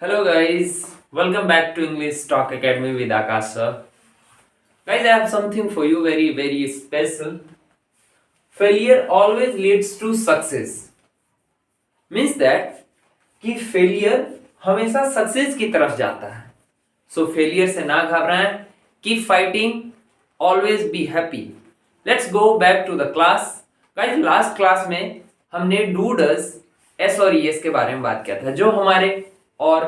Hello guys, welcome back to English Talk Academy with Akash sir. Guys, I have something for you very special. Failure always leads to success. Means that कि failure हमेशा success की तरफ जाता है. So failure से ना घबराएं. Keep fighting. Always be happy. Let's go back to the class. Guys, last class में हमने do does S और ES के बारे में बात किया था, जो हमारे और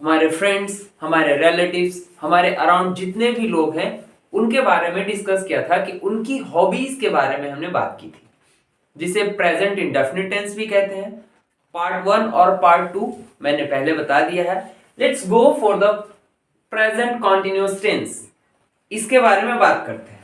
हमारे फ्रेंड्स, हमारे रिलेटिव्स, हमारे अराउंड जितने भी लोग हैं उनके बारे में डिस्कस किया था कि उनकी हॉबीज के बारे में हमने बात की थी, जिसे प्रेजेंट इंडेफिनिट टेंस भी कहते हैं. पार्ट 1 और पार्ट 2 मैंने पहले बता दिया है. Let's go for the present continuous tense. इसके बारे में बात करते हैं.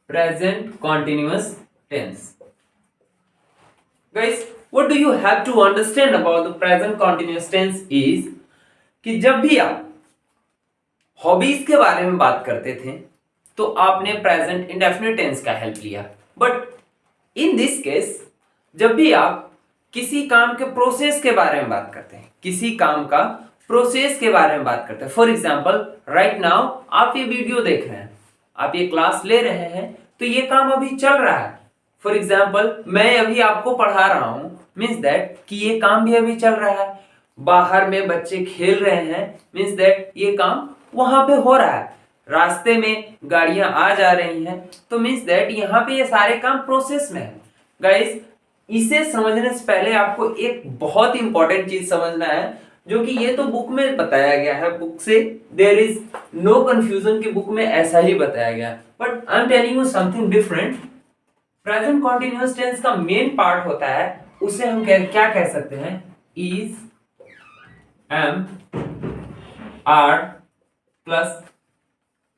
Present continuous tense. Guys, what do you have to understand about the present continuous tense is कि जब भी आप हॉबीज के बारे में बात करते थे तो आपने प्रेजेंट इंडेफिनिट टेंस का हेल्प लिया. बट इन दिस केस जब भी आप किसी काम के प्रोसेस के बारे में बात करते हैं, किसी काम का प्रोसेस के बारे में बात करते हैं, फॉर एग्जाम्पल राइट नाउ आप ये वीडियो देख रहे हैं, आप ये क्लास ले रहे हैं, तो ये काम अभी चल रहा है. फॉर एग्जाम्पल मैं अभी आपको पढ़ा रहा हूं, मीन्स दैट कि ये काम भी अभी चल रहा है. बाहर में बच्चे खेल रहे हैं, मीन्स दैट ये काम वहां पे हो रहा है. रास्ते में गाड़ियां आ जा रही हैं, तो मीन्स दैट यहाँ पे ये सारे काम प्रोसेस में है. गाइस, इसे समझने से पहले आपको एक बहुत इंपॉर्टेंट चीज समझना है, जो कि ये तो बुक में बताया गया है, बुक से देयर इज नो कंफ्यूजन कि बुक में ऐसा ही बताया गया है. But I am telling you something different. Present continuous tense का मेन पार्ट होता है, उसे हम क्या कह सकते हैं, is, am, are plus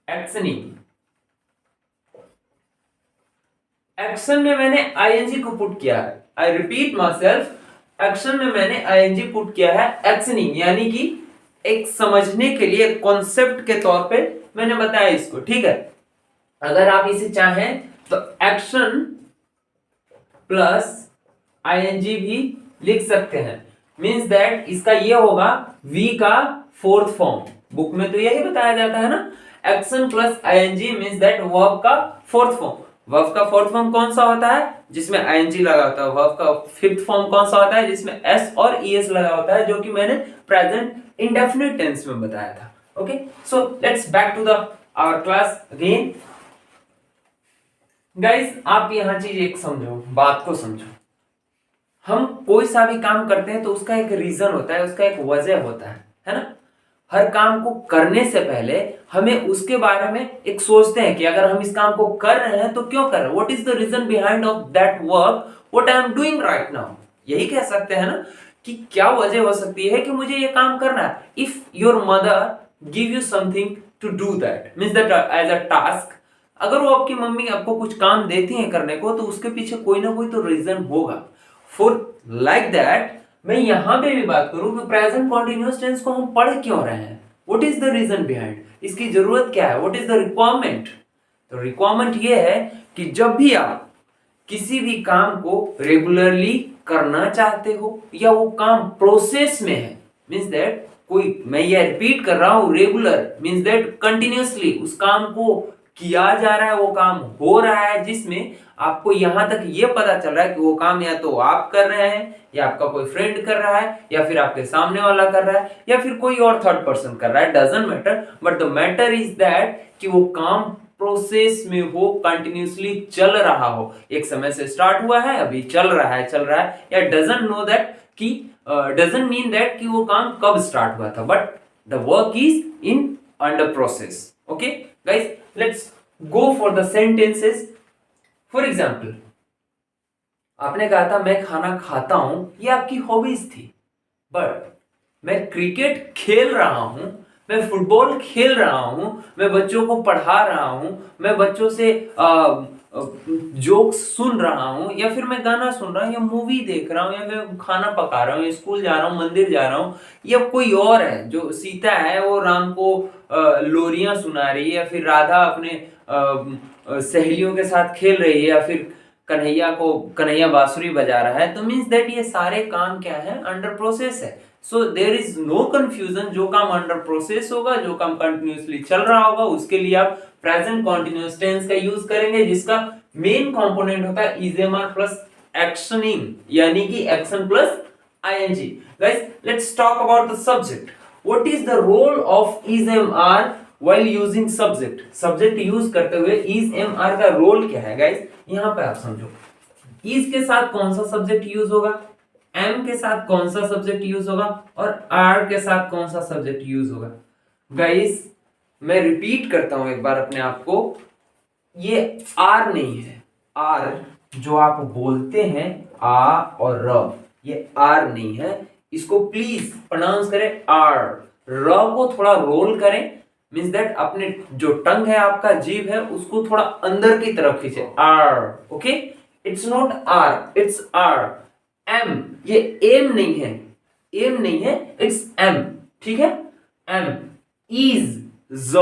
actioning. Action में मैंने आईएनजी को पुट किया है. I repeat myself, action में मैंने आईएनजी पुट किया है एक्शनिंग, यानी कि एक समझने के लिए कॉन्सेप्ट के तौर पे मैंने बताया इसको. ठीक है, अगर आप इसे चाहें तो एक्शन प्लस आईएनजी भी लिख सकते हैं. मींस दैट इसका ये होगा वी का फोर्थ फॉर्म. बुक में तो यही बताया जाता है ना, action plus ING means that verb का फोर्थ फॉर्म. वर्ब का फोर्थ फॉर्म कौन सा होता है, जिसमें आईएनजी लगा होता है. वर्ब का फिफ्थ फॉर्म कौन सा होता है, जिसमें एस और ईएस लगा होता है, जो कि मैंने प्रेजेंट इंडेफिनिट टेंस में बताया था. Okay, so let's back to the our class again. Guys, आप यहां चीज एक समझो, बात को समझो. हम कोई सा भी काम करते हैं तो उसका एक रीजन होता है, उसका एक वजह होता है ना. हर काम को करने से पहले हमें उसके बारे में एक सोचते हैं कि अगर हम इस काम को कर रहे हैं तो क्यों कर रहे हैं, what is the reason behind of that work what I am doing right now. यही कह सकते हैं ना कि क्या वजह हो सकती है कि मुझे ये काम करना है. If your mother give you something to do that, means that as a task, अगर वो आपकी मम्मी आपको कुछ काम देती है करने को, तो उसके पीछे कोई ना कोई तो रीजन होगा. फॉर लाइक दैट मैं यहां पे भी बात करूं कि प्रेजेंट कॉन्टिन्यूअस टेंस को हम पढ़ क्यों रहे हैं, what is the reason behind, इसकी जरूरत क्या है, व्हाट इज द रिक्वायरमेंट. तो रिक्वायरमेंट ये है कि जब भी आप किसी भी काम को रेगुलरली करना चाहते हो या वो काम प्रोसेस में है, मींस दैट कोई, मैं ये रिपीट कर रहा हूं, रेगुलर मींस दैट कंटिन्यूअसली उस काम को किया जा रहा है, वो काम हो रहा है, जिसमें आपको यहां तक ये पता चल रहा है कि वो काम या तो आप कर रहे हैं, या आपका कोई फ्रेंड कर रहा है, या फिर आपके सामने वाला कर रहा है, या फिर कोई और थर्ड पर्सन कर रहा है, doesn't matter. But the matter is that कि वो काम प्रोसेस में हो, कंटिन्यूअसली चल रहा हो. एक समय से स्टार्ट हुआ है, अभी चल रहा है, या डजंट नो दैट कि डजंट मीन दैट कि वो काम कब स्टार्ट हुआ था, but the work is in under process. Okay guys, let's go for the sentences. For example, आपने कहा था मैं खाना खाता हूं, ये आपकी हॉबीज थी. बट मैं क्रिकेट खेल रहा हूं, मैं फुटबॉल खेल रहा हूं, मैं बच्चों को पढ़ा रहा हूं, मैं बच्चों से जोक्स सुन रहा हूँ, या फिर मैं गाना सुन रहा हूँ, या मूवी देख रहा हूँ, या फिर खाना पका रहा हूँ, या स्कूल जा रहा हूँ, मंदिर जा रहा हूँ, या कोई और है जो सीता है वो राम को लोरियां सुना रही है, या फिर राधा अपने सहेलियों के साथ खेल रही है, या फिर कन्हैया बांसुरी बजा रहा है, तो मीन्स दैट ये सारे काम क्या है, अंडर प्रोसेस है। सो देर इज नो कंफ्यूजन, जो काम अंडर प्रोसेस होगा, जो काम कंटिन्यूसली चल रहा होगा, उसके लिए आप प्रेजेंट कॉन्टिन्यूअस टेंस का यूज करेंगे, जिसका मेन कंपोनेंट होता है is am are plus actioning, यानी कि action plus ING. Guys, let's talk about the subject. What is the role of is am are while using subject? Subject use करते हुए is am are का role क्या है guys, यहां पे आप समझो। इज के साथ कौन सा सब्जेक्ट यूज होगा, एम के साथ कौन सा सब्जेक्ट यूज होगा, और आर के साथ कौन सा सब्जेक्ट यूज होगा। गाइस, मैं रिपीट करता हूं एक बार अपने आप को, ये आर नहीं है। आर जो आप बोलते हैं आ और र, ये आर नहीं है। इसको प्लीज प्रोनाउंस करें आर। र को थोड़ा रोल करें, मीन्स दैट अपने जो टंग है, आपका जीभ है, उसको थोड़ा अंदर की तरफ खींचे, R. Okay, it's not R, it's R. M, ये एम नहीं है, एम नहीं है, इट्स एम। ठीक है, एम। इज, ज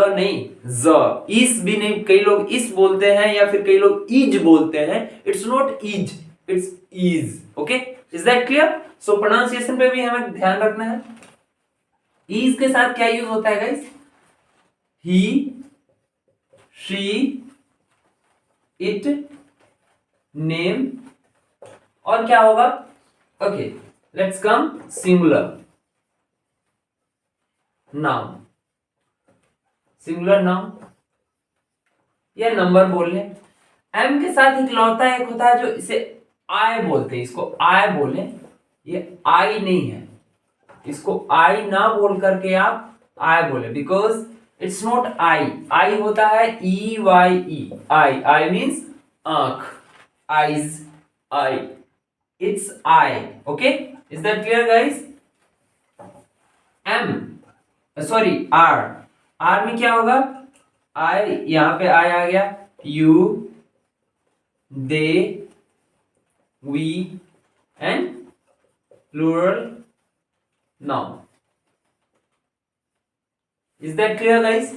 नहीं, ज। इस भी नहीं, कई लोग इस बोलते हैं, या फिर कई लोग इज बोलते हैं। It's not is, it's is. Okay, is that clear? So pronunciation पे भी हमें ध्यान रखना है। इज के साथ क्या यूज होता है guys? He, she, it, name, और क्या होगा? Okay, let's come singular noun. Singular noun या नंबर बोल ले। एम के साथ इकलौता एक होता है जो इसे आई बोलते हैं, इसको आई बोले, ये आई नहीं है, इसको आई ना बोल करके आप आई बोले, because it's not I. I होता है E Y E, I. I means आंख, eyes, I. It's I. Okay, is that clear guys? Am, sorry are. Are में क्या होगा? आई, यहां पे आई आ गया, you, they, we, and plural noun. Is that clear guys?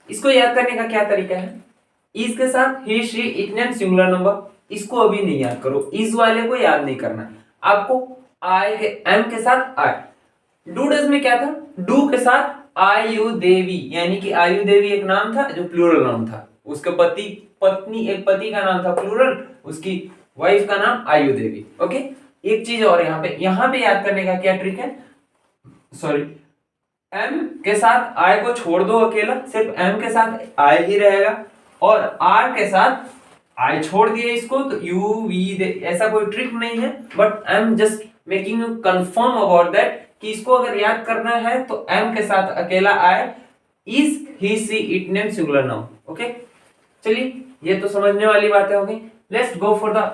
इसको याद करने का क्या तरीका है? इज के साथ he, she, it, name, singular number, इसको अभी नहीं याद करो, इज वाले को याद नहीं करना आपको। आई के, एम के साथ आई। डू डज में क्या था? डू के साथ आयु देवी, यानी कि आयु देवी एक नाम था जो प्लूरल नाम था, उसके पति, पत्नी, एक पति का नाम था प्लूरल, उसकी वाइफ का नाम आयु देवी। ओके, एक चीज और यहां पे याद करने का क्या ट्रिक है? सॉरी, एम के साथ आई को छोड़ दो अकेला, सिर्फ एम के साथ आई ही रहेगा, और आर के साथ आई छोड़ दिए इसको, तो यू, वी, दे, ऐसा कोई ट्रिक नहीं है, but I am just making you confirm about that कि इसको अगर याद करना है तो एम के साथ अकेला आए, is, he, she, it, name, singular noun. Okay, चलिए, ये तो समझने वाली बातें हो गई। Let's go for the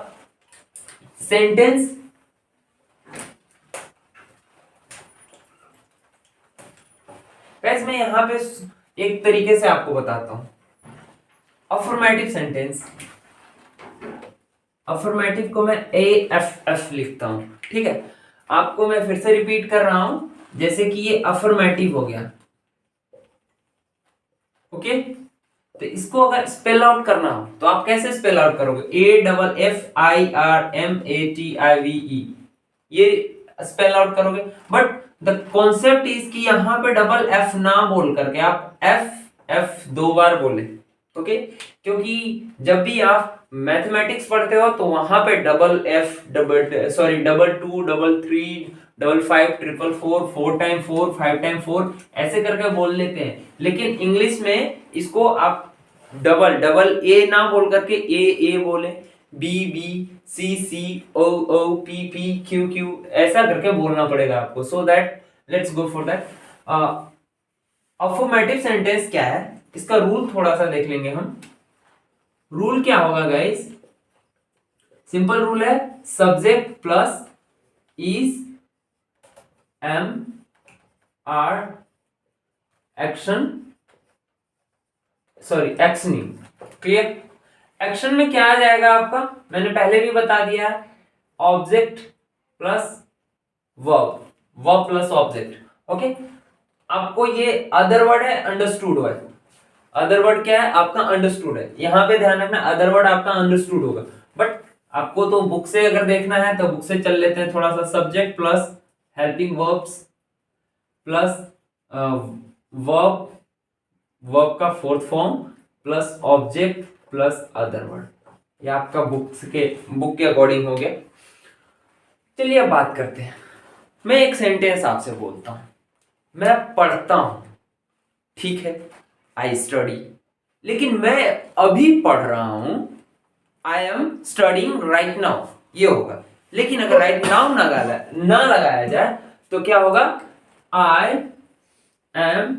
sentence. Guys, मैं यहां पे एक तरीके से आपको बताता हूं। अफर्मेटिव सेंटेंस, अफर्मेटिव को मैं ए एफ एफ लिखता हूं, ठीक है? आपको मैं फिर से रिपीट कर रहा हूं, जैसे कि ये अफर्मेटिव हो गया। ओके, तो इसको अगर स्पेल आउट करना हो तो आप कैसे स्पेल आउट करोगे? AFFIRMATIVE, ये स्पेल आउट करोगे, बट द कॉन्सेप्ट इज कि यहां पे डबल एफ ना बोल करके आप एफ एफ 2 बार बोले। ओके, क्योंकि जब भी आप मैथमेटिक्स पढ़ते हो तो वहां पे double F, double 2, double 3, double 5, triple 4, 4 time 4, 5 time 4 ऐसे करके बोल लेते हैं, लेकिन इंग्लिश में इसको आप डबल डबल ए ना बोल करके ए बोले, बी बी, सी सी, ओ ओ, पी पी, क्यू क्यू, ऐसा करके बोलना पड़ेगा आपको। So that let's go for that. Affirmative sentence क्या है, इसका रूल थोड़ा सा देख लेंगे हम। रूल क्या होगा गाइस? सिंपल रूल है, subject plus is, am, are, action, sorry actioning. Clear? Action में क्या आ जाएगा आपका, मैंने पहले भी बता दिया है, object plus verb, verb plus object. Okay, आपको ये अदर वर्ड है, अंडरस्टूड वर्ड। अदर वर्ड क्या है आपका, अंडरस्टूड है। यहां पे ध्यान रखना, अदर वर्ड आपका अंडरस्टूड होगा, बट आपको तो बुक से अगर देखना है तो बुक से चल लेते हैं थोड़ा सा। Subject plus helping verbs plus verb, verb का fourth form plus object plus other word. ये आपका बुक के अकॉर्डिंग हो गया। चलिए अब बात करते हैं। मैं एक सेंटेंस आपसे बोलता हूं, मैं पढ़ता हूं, ठीक है, आई स्टडी, लेकिन मैं अभी पढ़ रहा हूं, I am studying right now, ये होगा। लेकिन अगर राइट नाउ ना लगाया जाए तो क्या होगा, आई एम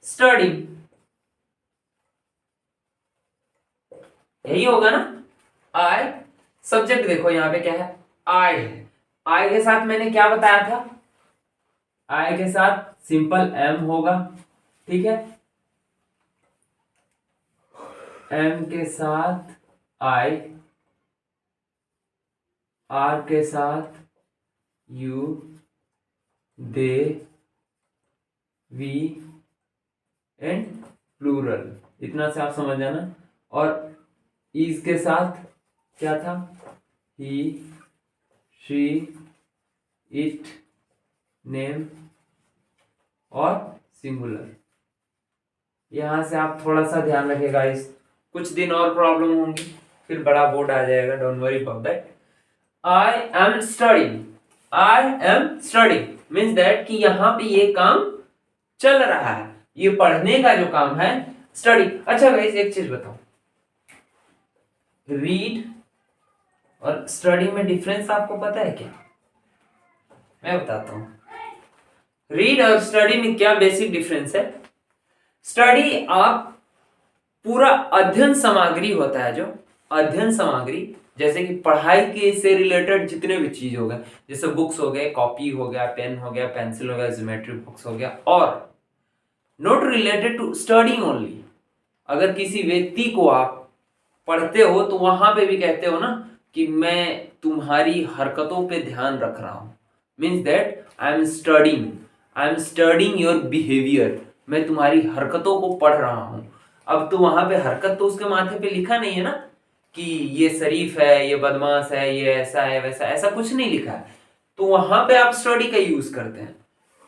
स्टडिंग, यही होगा ना। आई, सब्जेक्ट देखो यहां पे क्या है, आई है। आई के साथ मैंने क्या बताया था, आई के साथ सिंपल एम होगा, ठीक है, एम के साथ आई, आर के साथ you, they, we and plural, इतना से आप समझ जाना। और इज के साथ क्या था, ही, शी, इट, नेम और सिंगुलर। यहां से आप थोड़ा सा ध्यान रखिएगा, इस कुछ दिन और प्रॉब्लम होंगी, फिर बड़ा बोर्ड आ जाएगा, don't worry about that. I am studying, I am studying means that कि यहां पे ये काम चल रहा है, ये पढ़ने का जो काम है, स्टडी। अच्छा गाइस एक चीज बताओ, रीड और स्टडी में डिफरेंस आपको पता है क्या? मैं बताता हूं। रीड और स्टडी में क्या बेसिक डिफरेंस है। स्टडी आप पूरा अध्ययन सामग्री होता है, जो अध्ययन सामग्री जैसे कि पढ़ाई के से रिलेटेड जितने भी चीज हो गए, जैसे बुक्स हो गए, कॉपी हो गया, पेन हो गया, पेंसिल हो गया, ज्योमेट्री बॉक्स हो गया, और not related to studying only. अगर किसी व्यक्ति को आप पढ़ते हो तो वहां पे भी कहते हो ना कि मैं तुम्हारी हरकतों पे ध्यान रख रहा हूं, means that I am studying your behaviour, मैं तुम्हारी हरकतों को पढ़ रहा हूं। अब तो वहां पे हरकत तो उसके माथे पे लिखा नहीं है ना कि ये शरीफ है, ये बदमाश है, ये ऐसा है वैसा, ऐसा कुछ नहीं लिखा है, तो वहां पे आप स्टडी का यूज करते हैं।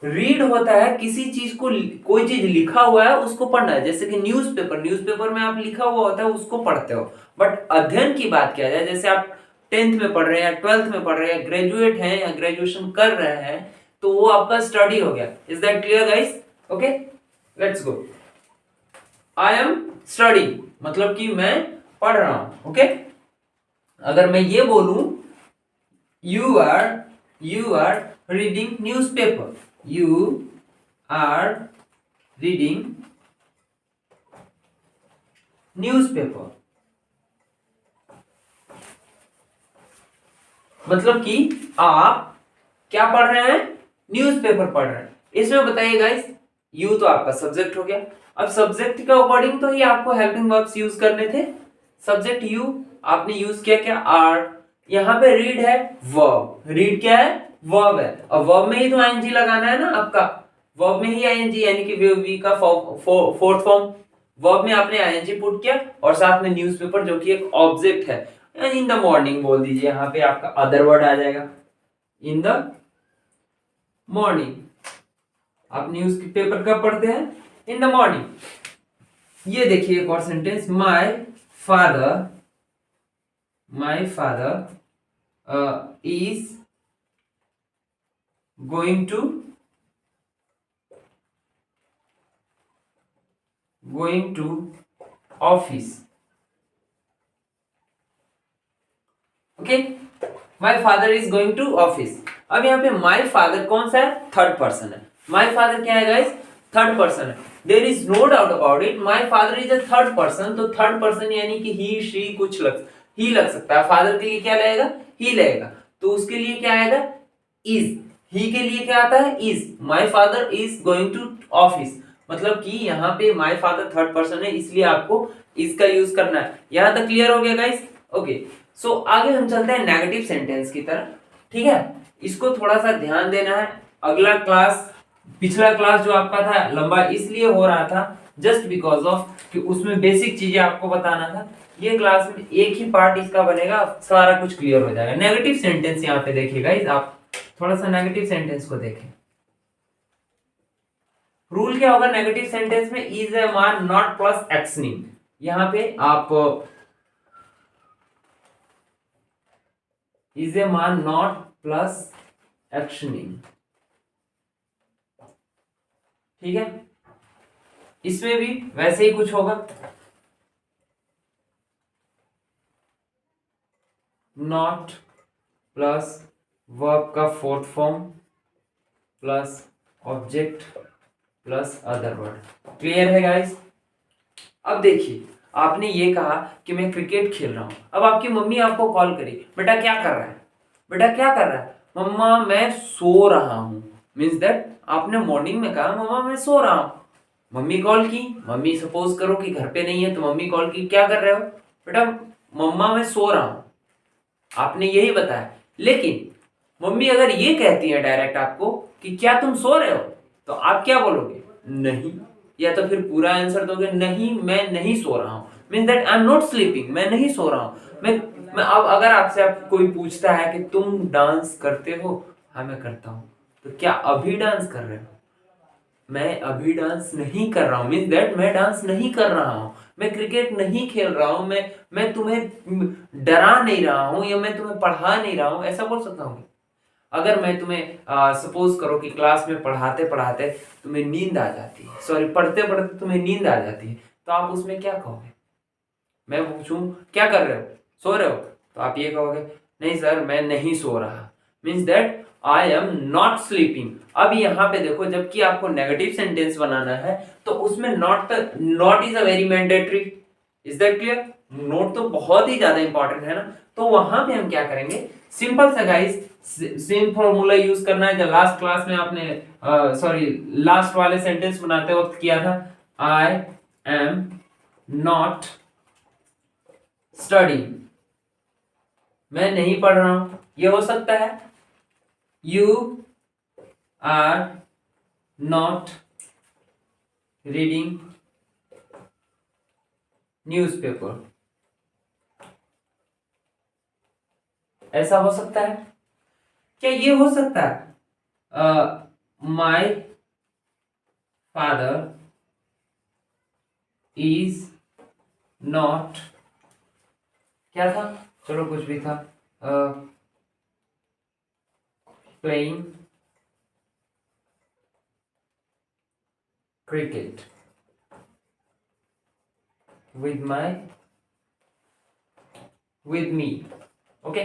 रीड होता है किसी चीज को, कोई चीज लिखा हुआ है उसको पढ़ना है, जैसे कि न्यूज़पेपर, न्यूज़पेपर में आप लिखा हुआ होता है उसको पढ़ते हो। बट अध्ययन की बात किया जाए, जैसे आप 10th में पढ़ रहे हैं या 12th में पढ़ रहे हैं, ग्रेजुएट हैं या ग्रेजुएशन कर रहे हैं, तो वो आपका स्टडी हो गया। Is that clear guys? Okay, let's go. I am studying मतलब कि मैं पढ़ रहा हूं। ओके, अगर मैं ये बोलूं you are reading newspaper, you are reading newspaper, मतलब कि आप क्या पढ़ रहे हैं, न्यूज़पेपर पढ़ रहे हैं। इसमें बताइए गाइस, यू तो आपका सब्जेक्ट हो गया। अब सब्जेक्ट के अकॉर्डिंग तो ही आपको हेल्पिंग वर्ब्स यूज करने थे। सब्जेक्ट यू आपने यूज किया क्या, आर। यहां पे रीड है वर्ब, रीड क्या है, वर्ब है, और वर्ब में ही तो आईएनजी लगाना है ना आपका, वर्ब में ही आईएनजी यानी कि वी का फोर्थ फॉर्म, वर्ब में आपने आईएनजी पुट किया, और साथ में न्यूज़पेपर जो कि एक ऑब्जेक्ट है। इन द मॉर्निंग बोल दीजिए, यहां पे आपका अदर वर्ड आ जाएगा, इन द मॉर्निंग। आप न्यूज पेपर कब पढ़ते हैं, इन द मॉर्निंग। ये देखिए एक और sentence, my father is going to office. Okay, my father is going to office. अब यहाँ पे माय फादर कौन सा है, थर्ड पर्सन है। माय फादर क्या है गाइस, थर्ड पर्सन है। There is no doubt about it, my father is a third person. तो थर्ड पर्सन यानी कि ही, शी, कुछ ही लग सकता है। फादर के लिए क्या लगेगा, ही लगेगा, तो उसके लिए क्या आएगा, इज। ही के लिए क्या आता है, is. My father is going to office, मतलब कि यहाँ पे माय फादर थर्ड पर्सन है, इसलिए आपको इसका यूज करना है। यहां तक क्लियर हो गया गाइस? ओके, सो आगे हम चलते हैं नेगेटिव सेंटेंस की तरफ। ठीक है, इसको थोड़ा सा ध्यान देना है। अगला क्लास, पिछला क्लास जो आपका था लंबा इसलिए हो रहा था जस्ट बिकॉज ऑफ कि उसमें बेसिक चीजें आपको बताना था। ये क्लास में एक ही पार्ट इसका बनेगा, सारा कुछ क्लियर हो जाएगा। नेगेटिव सेंटेंस यहाँ पे देखिए गाइस, आप थोड़ा सा नेगेटिव सेंटेंस को देखें। रूल क्या होगा नेगेटिव सेंटेंस में? इज ए मान नॉट प्लस एक्सनिंग। यहां पे आप इज ए मान नॉट प्लस एक्शनिंग, ठीक है। इसमें भी वैसे ही कुछ होगा, नॉट प्लस वर्ब का fourth form plus object plus other word. Clear है गाइस? अब देखिए, आपने ये कहा कि मैं क्रिकेट खेल रहा हूं। अब आपकी मम्मी आपको कॉल करी, बेटा क्या कर रहा है, बेटा क्या कर रहा है? मम्मा मैं सो रहा हूं। मीन्स दैट आपने मॉर्निंग में कहा मम्मा मैं सो रहा हूं। मम्मी कॉल की, मम्मी सपोज करो कि घर पे नहीं है तो मम्मी कॉल की, क्या कर रहे हो? बेटा मम्मा मैं सो रहा हूं, आपने यही बताया। लेकिन मम्मी अगर ये कहती है डायरेक्ट आपको कि क्या तुम सो रहे हो, तो आप क्या बोलोगे? नहीं, या तो फिर पूरा आंसर दोगे नहीं मैं नहीं सो रहा हूं। Mean that I am not sleeping, मैं नहीं सो रहा हूं। मैं अब अगर आपसे कोई पूछता है कि तुम डांस करते हो, हाँ मैं करता हूं, तो क्या अभी डांस कर रहे हो? मैं अभी डांस नहीं कर रहा हूं, मीन दैट मैं डांस नहीं कर रहा हूं, मैं क्रिकेट नहीं खेल रहा हूं, मैं तुम्हें डरा नहीं रहा हूं या मैं तुम्हें पढ़ा नहीं रहा हूं, ऐसा बोल सकता हूं। अगर मैं तुम्हें सपोज करो कि क्लास में पढ़ाते पढ़ाते तुम्हें नींद आ जाती है, सॉरी पढ़ते पढ़ते तुम्हें नींद आ जाती है, तो आप उसमें क्या कहोगे? मैं पूछूं क्या कर रहे हो, सो रहे हो, तो आप ये कहोगे नहीं सर मैं नहीं सो रहा, means that I am not sleeping. अब यहाँ पे देखो, जबकि आपको नेगेटिव सेंटेंस बनाना है तो उसमें not not is a very mandatory, is that clear? Note तो बहुत ही ज्यादा इंपॉर्टेंट है ना। तो वहां पे हम क्या करेंगे, सिंपल सा गाइस, सेम फॉर्मूला यूज करना है जो लास्ट क्लास में आपने सॉरी लास्ट वाले सेंटेंस बनाते वक्त किया था। आई एम नॉट स्टडी, मैं नहीं पढ़ रहा हूं, ये हो सकता है। You are not reading newspaper, ऐसा हो सकता है। क्या ये हो सकता है माई फादर इज नॉट, क्या था, चलो कुछ भी था, playing cricket with me, okay,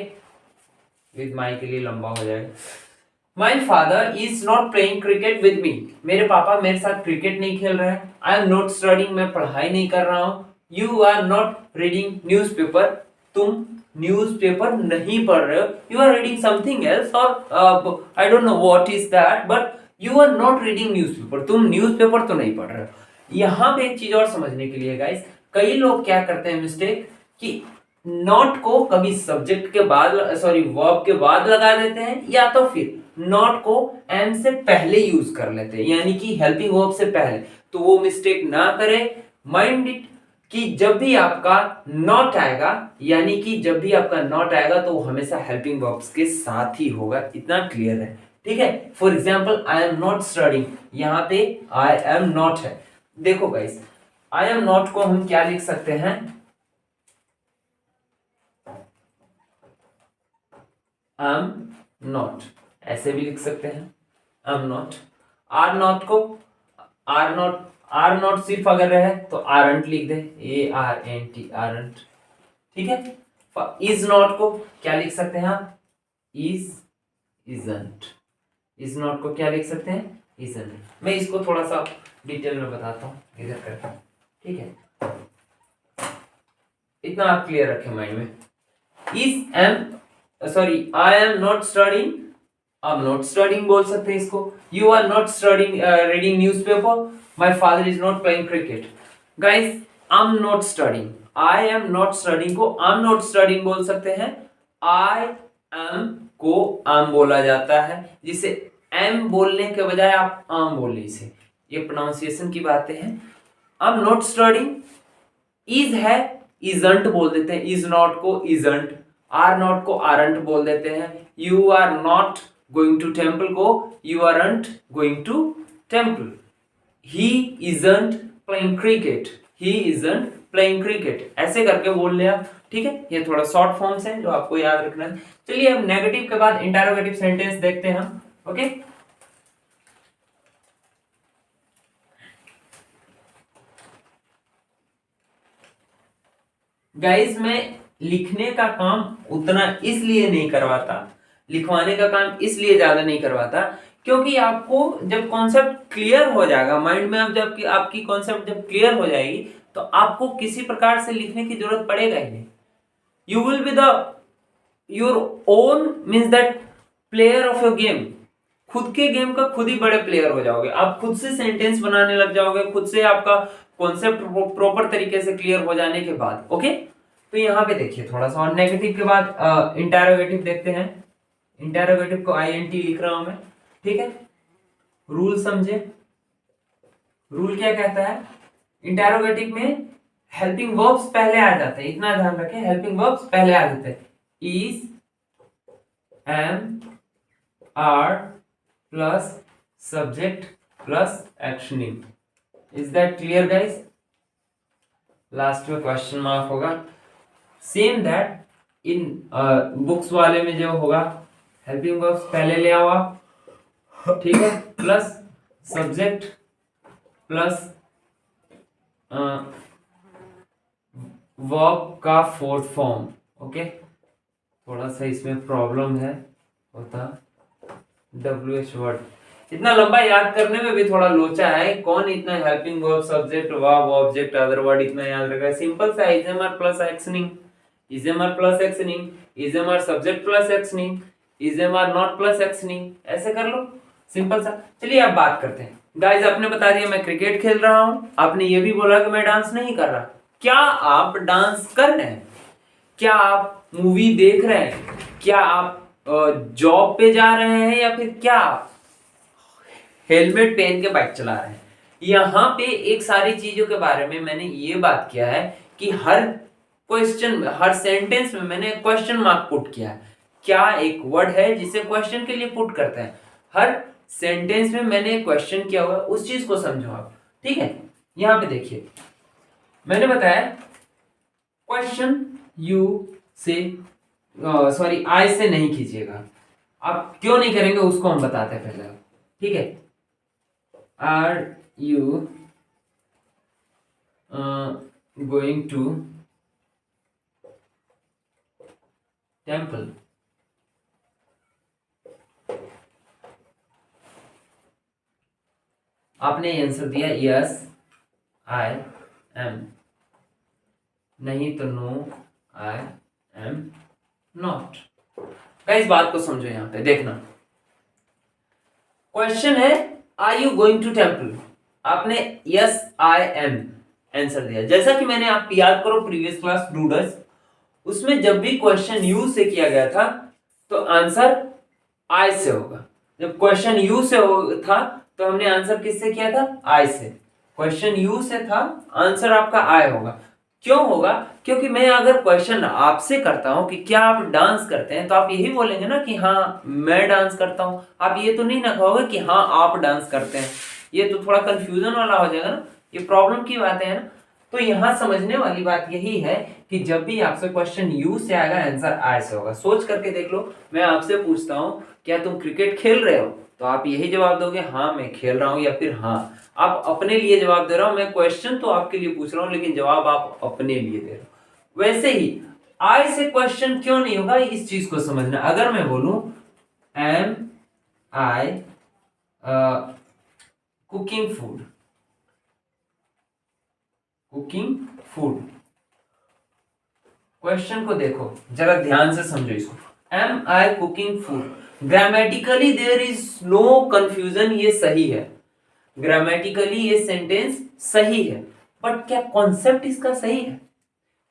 with my के लिए लंबा हो जाएगा। My father is not playing cricket with me, मेरे पापा मेरे साथ क्रिकेट नहीं खेल रहे हैं। आई एम नॉट स्टडिंग, मैं पढ़ाई नहीं कर रहा हूं। You are not reading newspaper, तुम न्यूज़पेपर नहीं पढ़ रहे हो। You are reading something else और I don't know what is that, but you are not reading newspaper, तुम न्यूज़पेपर तो नहीं पढ़ रहे हो। यहां पे एक चीज और समझने के लिए गाइस, कई लोग क्या करते हैं मिस्टेक, कि नॉट को कभी सब्जेक्ट के बाद सॉरी वर्ब के बाद लगा देते हैं, या तो फिर नॉट को एम से पहले यूज कर लेते हैं, यानी कि हेल्पिंग वर्ब से पहले। तो वो मिस्टेक ना करें, माइंड इट कि जब भी आपका नॉट आएगा, यानी कि जब भी आपका नॉट आएगा तो वो हमेशा हेल्पिंग वर्ब्स के साथ ही होगा, इतना क्लियर है। ठीक है, for example I am not studying, यहां पे आई एम नॉट है। देखो गाइस, आई एम नॉट को हम क्या लिख सकते हैं, आई एम नॉट, ऐसे भी लिख सकते हैं, I am not. Are not को आर नॉट सिर्फ अगर रहे तो आरंट लिख दे, ARNT आरंट, ठीक है। इज नॉट को क्या लिख सकते हैं आप, इजंट, इज नॉट को क्या लिख सकते हैं, इजंट। मैं इसको थोड़ा सा डिटेल में बताता हूँ इधर करके, ठीक है, इतना आप क्लियर रखें माइंड में। Is am sorry I am not studying आप नॉट स्टडिंग बोल सकते हैं इसको। You are not studying reading newspaper, my father is not playing cricket. Guys, I am not studying, I am not studying को I am not studying बोल सकते हैं। I M को आम बोला जाता है, जिसे एम बोलने के बजाय आप आम बोल लीजिए। ये प्रोनाउंसिएशन की बातें हैं। I am not studying, is है इजंट बोल देते हैं, इज नॉट को इजंट, आर नॉट को आरंट बोल देते हैं। You are not going to temple को you aren't going to temple. He isn't playing cricket, he isn't playing cricket, ऐसे करके बोल लिया। ठीक है, ये थोड़ा शॉर्ट फॉर्म्स है जो आपको याद रखना है। चलिए अब नेगेटिव के बाद इंटरोगेटिव सेंटेंस देखते हैं हम। ओके, गाइस, मैं लिखने का काम उतना इसलिए नहीं करवाता, लिखवाने का काम इसलिए ज्यादा नहीं करवाता, क्योंकि आपको जब कॉन्सेप्ट क्लियर हो जाएगा माइंड में, अब जब आपकी कॉन्सेप्ट जब क्लियर हो जाएगी तो आपको किसी प्रकार से लिखने की जरूरत पड़ेगा ही नहीं। You will be the your own means that player of your game. खुद के गेम का खुद ही बड़े प्लेयर हो जाओगे, आप खुद से सेंटेंस बनाने लग जाओगे, खुद से आपका कॉन्सेप्ट प्रॉपर तरीके से क्लियर हो जाने के बाद। ओके, तो यहाँ पे देखिए थोड़ा सा और नेगेटिव के बाद इंटरोगेटिव देखते हैं। इंटरोगेटिव को आईएनटी लिख रहा हूं मैं। ठीक है, रूल समझे। रूल क्या कहता है, इंटरोगेटिव में हेल्पिंग वर्ब्स पहले आ जाते हैं, इतना ध्यान रखें, हेल्पिंग वर्ब्स पहले आ जाते हैं। Is, am, are plus subject plus actioning. Is that clear guys? Last में क्वेश्चन मार्क होगा। सेम दैट इन बुक्स वाले में जो होगा, हेल्पिंग वर्ब्स पहले ले आओ आप, ठीक है, प्लस सब्जेक्ट प्लस वर्ब का फोर्थ फॉर्म। ओके, थोड़ा सा इसमें प्रॉब्लम है, होता WH वर्ड, इतना लंबा याद करने में भी थोड़ा लोचा है। कौन इतना helping verb subject verb object other word इतना याद रखा है? सिंपल सा is am are plus actioning, is am are plus actioning, is am are subject plus actioning, is am are not plus actioning, ऐसे कर लो, सिंपल सा। चलिए अब बात करते हैं। गाइस, आपने बता दिया मैं क्रिकेट खेल रहा हूं, आपने ये भी बोला कि मैं डांस नहीं कर रहा। क्या आप डांस कर रहे हैं? क्या आप मूवी देख रहे हैं? क्या आप जॉब पे जा रहे हैं? या फिर क्या आप हेलमेट पहन के बाइक चला रहे हैं? यहाँ पे एक सारी चीजों के बारे में मैंने ये बात किया है कि हर क्वेश्चन, हर सेंटेंस में मैंने क्वेश्चन मार्क पुट किया है। क्या एक वर्ड है जिसे क्वेश्चन के लिए पुट करते हैं? हर सेंटेंस में मैंने क्वेश्चन किया हुआ, उस चीज को समझो आप। ठीक है, यहाँ पे देखिए मैंने बताया क्वेश्चन यू से सॉरी आई से नहीं कीजिएगा। आप क्यों नहीं करेंगे उसको हम बताते हैं पहले। ठीक है, are you going to temple? आपने आंसर दिया यस आई एम, नहीं तो नो आई एम नॉट। इस बात को समझो, यहां पे देखना क्वेश्चन है are you going to temple, आपने यस आई एम आंसर दिया। जैसा कि मैंने, आप याद करो प्रीवियस क्लास डूडल्स, उसमें जब भी क्वेश्चन यू से किया गया था तो आंसर आई से होगा। जब क्वेश्चन यू से था तो हमने आंसर किससे किया था? आई से। क्वेश्चन यू से था, आंसर आपका आई होगा। क्यों होगा? क्योंकि मैं अगर क्वेश्चन आपसे करता हूं कि क्या आप डांस करते हैं, तो आप यही बोलेंगे ना कि हाँ मैं डांस करता हूं। आप ये तो नहीं ना कहोगे कि हाँ आप डांस करते हैं। ये तो थोड़ा कंफ्यूजन वाला हो जाएगा ना, ये प्रॉब्लम की बात है ना। तो यहां समझने वाली बात यही है कि जब भी आपसे क्वेश्चन यू से आएगा, आंसर आई से होगा। सोच करके देख लो, मैं आपसे पूछता हूं क्या तुम क्रिकेट खेल रहे हो, तो आप यही जवाब दोगे हाँ मैं खेल रहा हूं, या फिर हाँ। आप अपने लिए जवाब दे रहा हूं, मैं क्वेश्चन तो आपके लिए पूछ रहा हूं लेकिन जवाब आप अपने लिए दे रहे हो। वैसे ही आई से क्वेश्चन क्यों नहीं होगा, इस चीज को समझना। अगर मैं बोलूं am I cooking food, cooking food, question को देखो जरा ध्यान से समझो इसको। Am I cooking food, grammatically there is no confusion, ये सही है, ग्रामेटिकली ये सेंटेंस सही है, बट क्या कॉन्सेप्ट इसका सही है?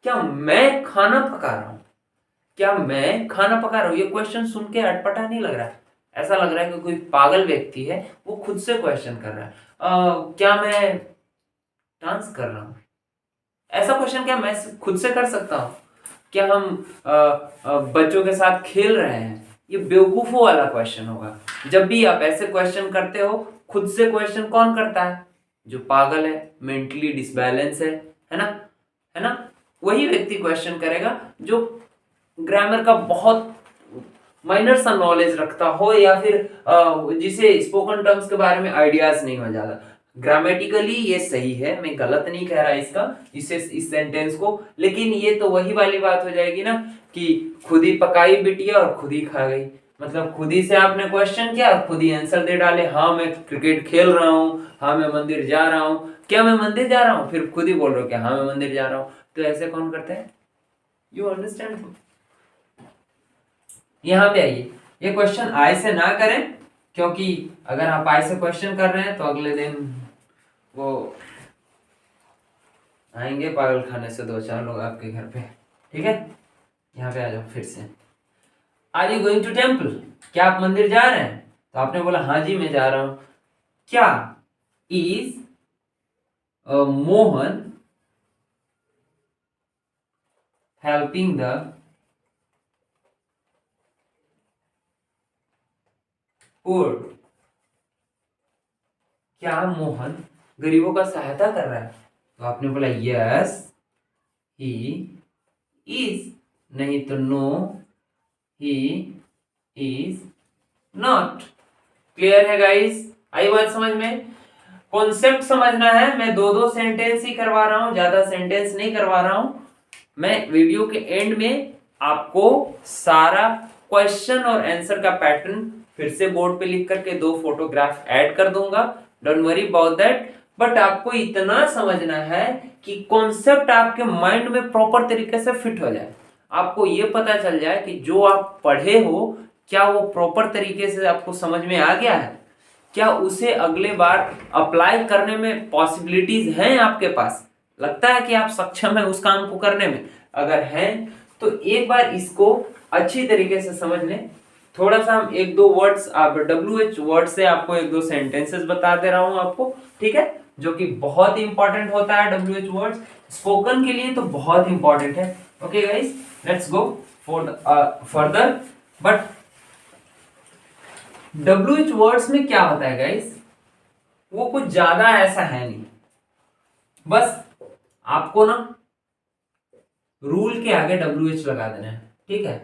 क्या मैं खाना पका रहा हूं, क्या मैं खाना पका रहा हूं? ये क्वेश्चन सुन के अटपटा नहीं लग रहा है? ऐसा लग रहा है कि कोई पागल व्यक्ति है, वो खुद से क्वेश्चन कर रहा है। क्या मैं डांस कर रहा हूं? ऐसा क्वेश्चन क्या मैं खुद से कर सकता हूं? क्या हम बच्चों के साथ खेल रहे हैं? ये बेवकूफों वाला क्वेश्चन होगा। जब भी आप ऐसे क्वेश्चन करते हो, खुद से क्वेश्चन कौन करता है? जो पागल है, मेंटली डिसबैलेंस है ना, है ना, वही व्यक्ति क्वेश्चन करेगा जो ग्रामर का बहुत माइनर सा नॉलेज रखता हो, या फिर जिसे स्पोकन टर्म्स के बारे में आइडियाज नहीं हो ज्यादा। ग्रामेटिकली ये सही है, मैं गलत नहीं कह रहा इसका, इस सेंटेंस को, लेकिन ये तो वही वाली बात हो जाएगी ना कि खुद ही पकाई बिटिया और खुद ही खा गई। मतलब खुद ही से आपने क्वेश्चन किया, खुद ही आंसर दे डाले, हाँ मैं क्रिकेट खेल रहा हूँ, हाँ मैं मंदिर जा रहा हूँ। क्या मैं मंदिर जा रहा हूँ? फिर खुद ही बोल रहे हो कि हाँ मैं मंदिर जा रहा हूँ। तो ऐसे कौन करते हैं? You understand? यहाँ पे आइए, ये क्वेश्चन आई से ना करें, क्योंकि अगर आप आई से क्वेश्चन कर रहे हैं तो अगले दिन वो आएंगे पागल खाने से 2-4 लोग आपके घर पे, ठीक है? यहाँ पे आ जाओ फिर से। Are you going to temple? क्या आप मंदिर जा रहे हैं? तो आपने बोला हाँ जी मैं जा रहा हूं। क्या is Mohan helping the poor? क्या मोहन गरीबों का सहायता कर रहा है? तो आपने बोला यस ही इज, नहीं तो no he is not. Clear है गाइस? आई बात समझ में? कॉन्सेप्ट समझना है। मैं 2-2 सेंटेंस ही करवा रहा हूं, ज्यादा सेंटेंस नहीं करवा रहा हूं। मैं वीडियो के एंड में आपको सारा क्वेश्चन और आंसर का पैटर्न फिर से बोर्ड पे लिख करके 2 फोटोग्राफ ऐड कर दूंगा, don't worry about that. But आपको इतना समझना है कि कॉन्सेप्ट आपके माइंड में प्रॉपर तरीके से फिट हो जाए, आपको ये पता चल जाए कि जो आप पढ़े हो क्या वो प्रॉपर तरीके से आपको समझ में आ गया है, क्या उसे अगले बार अप्लाई करने में पॉसिबिलिटीज हैं आपके पास, लगता है कि आप सक्षम है उस काम को करने में? अगर हैं तो एक बार इसको अच्छी तरीके से समझ लें। थोड़ा सा हम 1-2 वर्ड्स, आप WH वर्ड से आपको 1-2 सेंटेंसेस बता दे रहा हूं आपको, ठीक है, जो कि बहुत इंपॉर्टेंट होता है। WH वर्ड्स स्पोकन के लिए तो बहुत इंपॉर्टेंट है। Okay guys, let's go further. But WH words में क्या होता है गाइस, वो कुछ ज्यादा ऐसा है नहीं, बस आपको ना रूल के आगे WH लगा देना है, ठीक है?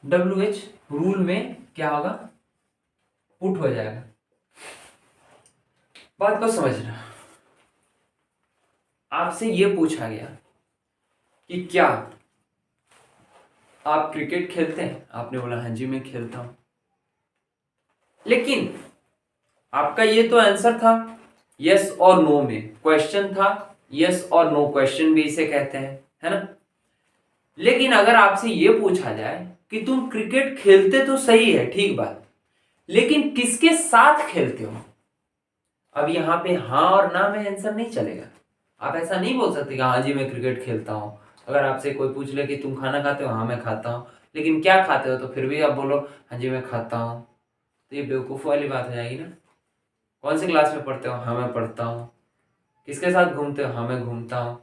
WH रूल में क्या होगा, पुट हो जाएगा। बात को समझना। आपसे ये पूछा गया कि क्या आप क्रिकेट खेलते हैं? आपने बोला हाँ जी मैं खेलता हूं, लेकिन आपका ये तो आंसर था यस और नो में, क्वेश्चन था यस और नो क्वेश्चन भी इसे कहते हैं, है ना? लेकिन अगर आपसे ये पूछा जाए कि तुम क्रिकेट खेलते तो सही है, ठीक बात, लेकिन किसके साथ खेलते हो? अब यहाँ पे हाँ और ना में आंसर नहीं चलेगा। आप ऐसा नहीं बोल सकते कि हाँ जी मैं क्रिकेट खेलता हूँ। अगर आपसे कोई पूछ ले कि तुम खाना खाते हो, हाँ मैं खाता हूँ, लेकिन क्या खाते हो, तो फिर भी आप बोलो हाँ जी मैं खाता हूँ, तो ये बेवकूफ़ वाली बात हो जाएगी ना। कौन सी क्लास में पढ़ते हो? हाँ मैं पढ़ता हूँ। किसके साथ घूमते हो? हाँ मैं घूमता हूँ।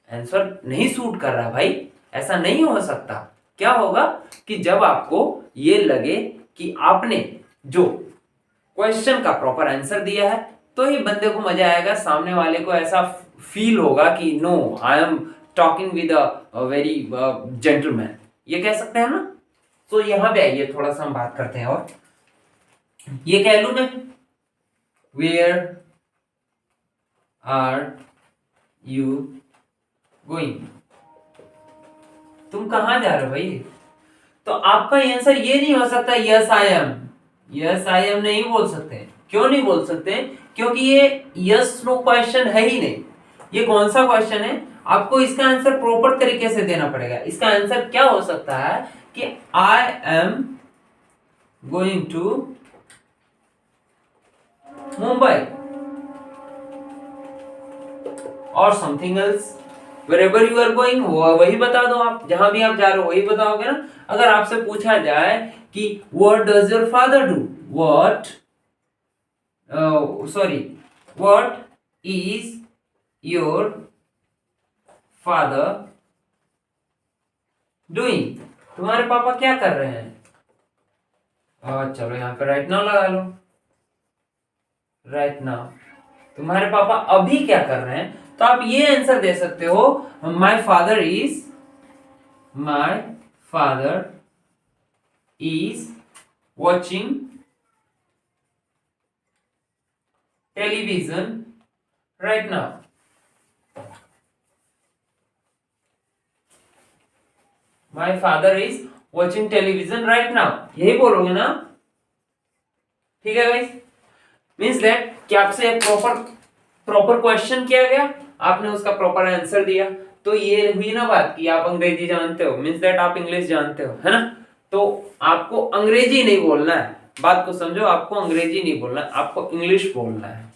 आंसर नहीं सूट कर रहा भाई, ऐसा नहीं हो सकता। क्या होगा कि जब आपको ये लगे कि आपने जो क्वेश्चन का प्रॉपर आंसर दिया है, तो ही बंदे को मजा आएगा, सामने वाले को ऐसा फील होगा कि no I am talking with a very gentleman, ये कह सकते हैं ना। तो यहाँ पे आइए थोड़ा सा हम बात करते हैं। और ये कह लू मैं, वेयर आर यू गोइंग? तुम कहां जा रहे हो भाई? तो आपका आंसर ये नहीं हो सकता yes I M. Yes I am नहीं बोल सकते। क्यों नहीं बोल सकते? क्योंकि ये यस नो क्वेश्चन है ही नहीं। ये कौन सा क्वेश्चन है? आपको इसका आंसर प्रॉपर तरीके से देना पड़ेगा। इसका आंसर क्या हो सकता है कि I am going to Mumbai और something else. Wherever you are going, वही बता दो आप, जहां भी आप जा रहे हो वही बताओगे ना। अगर आपसे पूछा जाए कि what does your father do, what is your father doing, तुम्हारे पापा क्या कर रहे हैं। चलो यहाँ पे राइट नाउ लगा लो। राइट नाउ तुम्हारे पापा अभी क्या कर रहे हैं, तो आप ये आंसर दे सकते हो my father is watching television right now. My father is watching television right now, यही बोलोगे ना। ठीक है गाइस, मीन्स दैट कि आपसे एक प्रॉपर क्वेश्चन किया गया, आपने उसका प्रॉपर आंसर दिया, तो ये हुई ना बात कि आप अंग्रेजी जानते हो, मीन्स दैट आप इंग्लिश जानते हो, है ना। तो आपको अंग्रेजी नहीं बोलना है, बात को समझो, आपको अंग्रेजी नहीं बोलना है, आपको इंग्लिश बोलना है।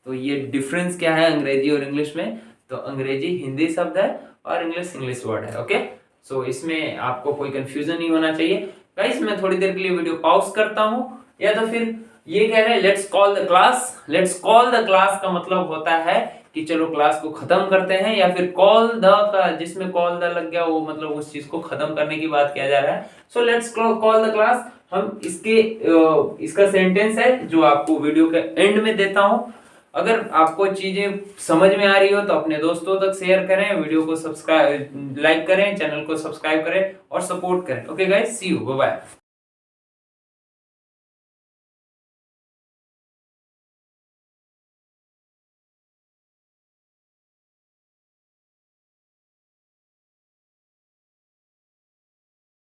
तो ये डिफरेंस क्या है अंग्रेजी और इंग्लिश में, तो अंग्रेजी हिंदी शब्द है और इंग्लिश वर्ड है। ओके, सो इसमें आपको कोई कंफ्यूजन नहीं होना चाहिए। गाइस मैं थोड़ी देर के लिए वीडियो पॉज करता हूं, या तो फिर ये कह रहे हैं let's call the class. Let's call the class का मतलब होता है कि चलो क्लास को खत्म करते हैं, या फिर कॉल द का जिसमें कॉल द लग गया वो मतलब उस चीज को खत्म करने की बात किया जा रहा है। So let's call the class. हम इसका सेंटेंस है जो आपको वीडियो के एंड में देता हूं। अगर आपको चीजें समझ में आ रही हो तो अपने दोस्तों तक शेयर करें, वीडियो को सब्सक्राइब लाइक करें, चैनल को सब्सक्राइब करें और सपोर्ट करें। Okay guys, see you, bye bye.